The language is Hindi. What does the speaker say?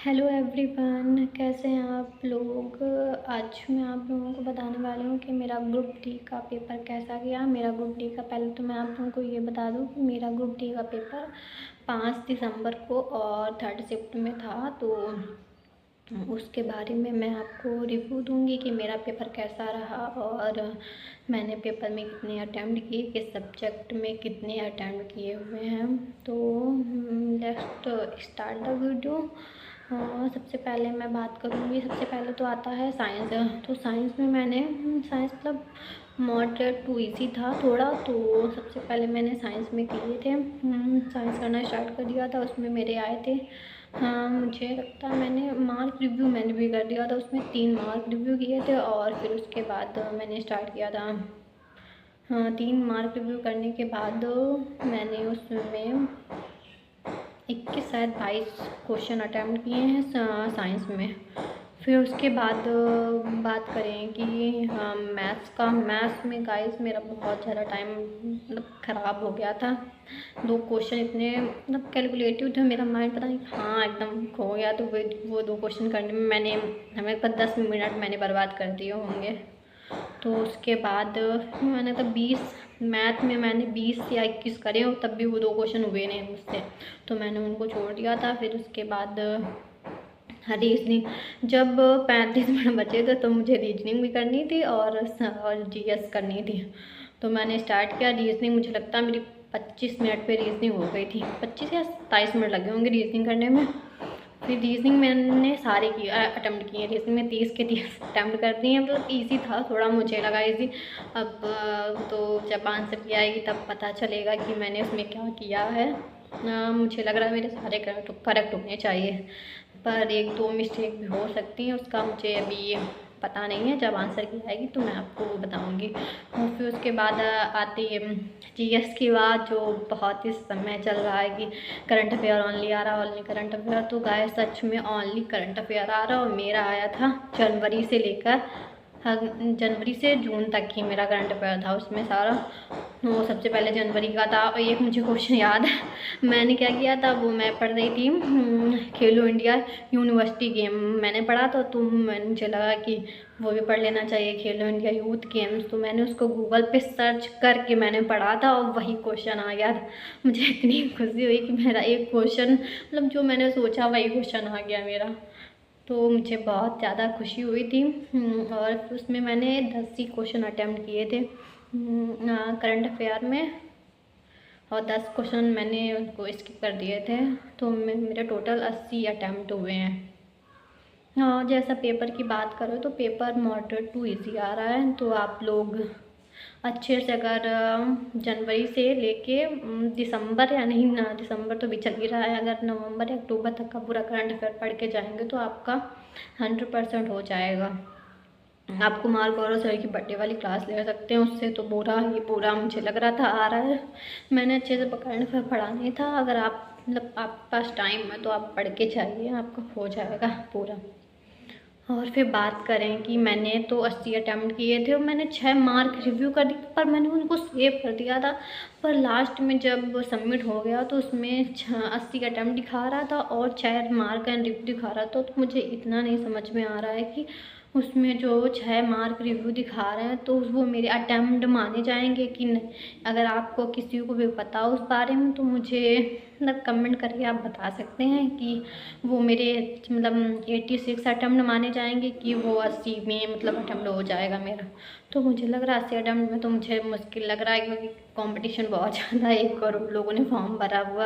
हेलो एवरीवन, कैसे हैं आप लोग। आज मैं आप लोगों को बताने वाली हूँ कि मेरा ग्रुप डी का पेपर कैसा गया। मेरा ग्रुप डी का पहले तो मैं आप लोगों को ये बता दूँ कि मेरा ग्रुप डी का पेपर 5 दिसंबर को और 3 शिफ्ट में था। तो उसके बारे में मैं आपको रिव्यू दूंगी कि मेरा पेपर कैसा रहा और मैंने पेपर में कितने अटैम्प्ट किए, किस सब्जेक्ट में कितने अटैम्प्ट किए हुए हैं। तो लेट्स स्टार्ट द वीडियो। सबसे पहले मैं बात करूँगी, सबसे पहले तो आता है साइंस। तो साइंस में मैंने साइंस मतलब मॉडरेट टू इजी था थोड़ा। तो सबसे पहले मैंने साइंस में किए थे, साइंस करना स्टार्ट कर दिया था। उसमें मेरे आए थे, हाँ मुझे लगता है मैंने मार्क रिव्यू मैंने भी कर दिया था। उसमें 3 मार्क रिव्यू किए थे और फिर उसके बाद मैंने स्टार्ट किया था। हाँ, 3 मार्क रिव्यू करने के बाद मैंने उसमें 21 शायद 22 क्वेश्चन अटैम्प्ट किए हैं साइंस में। फिर उसके बाद बात करें कि हाँ मैथ्स में गाइस मेरा बहुत ज़्यादा टाइम मतलब ख़राब हो गया था। 2 क्वेश्चन इतने मतलब कैलकुलेटिव थे, मेरा माइंड पता नहीं हाँ एकदम खो गया। तो वो 2 क्वेश्चन करने में हमें 10 मिनट मैंने बर्बाद कर दिए होंगे। तो उसके बाद मैंने तो 20 मैथ में मैंने 20 या 21 करे हो, तब भी वो 2 क्वेश्चन हुए नहीं मुझसे, तो मैंने उनको छोड़ दिया था। फिर उसके बाद रीजनिंग जब 35 मिनट बचे थे तो मुझे रीजनिंग भी करनी थी और जीएस करनी थी। तो मैंने स्टार्ट किया रीजनिंग। मुझे लगता है मेरी 25 मिनट पे रीजनिंग हो गई थी, 25 या 27 मिनट लगे होंगे रीजनिंग करने में। फिर रीजनिंग मैंने सारे अटैम्प्ट किए, रीजनिंग में 30 के 30 अटैम्प्ट कर दिए। मतलब ईजी था थोड़ा, मुझे लगा ईजी। अब तो जब आंसर की आएगी तब पता चलेगा कि मैंने उसमें क्या किया है। मुझे लग रहा है मेरे सारे करेक्ट होने चाहिए, पर 1-2 मिस्टेक भी हो सकती हैं, उसका मुझे अभी पता नहीं है। जब आंसर की आएगी तो मैं आपको बताऊंगी। और फिर उसके बाद आती है जीएस की बात, जो बहुत ही समय चल रहा है कि करंट अफेयर ओनली आ रहा, ओनली करंट अफेयर। तो गाय सच में ओनली करंट अफेयर आ रहा, और मेरा आया था जनवरी से लेकर जनवरी से जून तक ही मेरा करंट अफेयर था उसमें सारा। वो सबसे पहले जनवरी का था। और एक मुझे क्वेश्चन याद है, मैंने क्या किया था, वो मैं पढ़ रही थी खेलो इंडिया यूनिवर्सिटी गेम मैंने पढ़ा था। तो मुझे लगा कि वो भी पढ़ लेना चाहिए, खेलो इंडिया यूथ गेम्स। तो मैंने उसको गूगल पे सर्च करके मैंने पढ़ा था और वही क्वेश्चन आ गया था। मुझे इतनी खुशी हुई कि मेरा एक क्वेश्चन मतलब जो मैंने सोचा वही क्वेश्चन आ गया मेरा। तो मुझे बहुत ज़्यादा खुशी हुई थी। और उसमें मैंने 10 ही क्वेश्चन अटैम्प्ट किए थे करंट अफेयर में, और 10 क्वेश्चन मैंने उनको स्किप कर दिए थे। तो मेरे टोटल 80 अटैम्प्ट हुए हैं। हाँ, जैसा पेपर की बात करो तो पेपर मॉडरेट टू इजी आ रहा है। तो आप लोग अच्छे से अगर जनवरी से लेके दिसंबर, या नहीं ना दिसंबर तो भी चल ही रहा है, अगर नवंबर या अक्टूबर तक का पूरा करंट अफेयर पढ़ के जाएंगे तो आपका 100% हो जाएगा। आपको मार्क गौरव सर की बर्थडे वाली क्लास ले सकते हैं, उससे तो पूरा मुझे लग रहा था आ रहा है। मैंने अच्छे से करंट अफेयर पढ़ा नहीं था। अगर आप मतलब आपके पास टाइम है तो आप पढ़ के जाइए, आपका हो जाएगा पूरा। और फिर बात करें कि मैंने तो 80 अटैम्प्ट किए थे और मैंने 6 मार्क रिव्यू कर दिए, पर मैंने उनको सेव कर दिया था। पर लास्ट में जब सबमिट हो गया तो उसमें 80 अटैम्प्ट दिखा रहा था और 6 मार्क एंड रिव्यू दिखा रहा था। तो मुझे इतना नहीं समझ में आ रहा है कि उसमें जो 6 मार्क रिव्यू दिखा रहे हैं तो वो मेरे अटैम्प्ट माने जाएंगे कि नहीं। अगर आपको किसी को भी पता हो उस बारे में तो मुझे मतलब कमेंट करके आप बता सकते हैं कि वो मेरे मतलब 86 अटैम्प्ट माने जाएंगे कि वो 80 में मतलब अटैम्प्ट हो जाएगा मेरा। तो मुझे लग रहा है 80 अटैम्प्ट में तो मुझे मुश्किल लग रहा है, क्योंकि कंपटीशन बहुत ज़्यादा है, 1 करोड़ लोगों ने फॉर्म भरा हुआ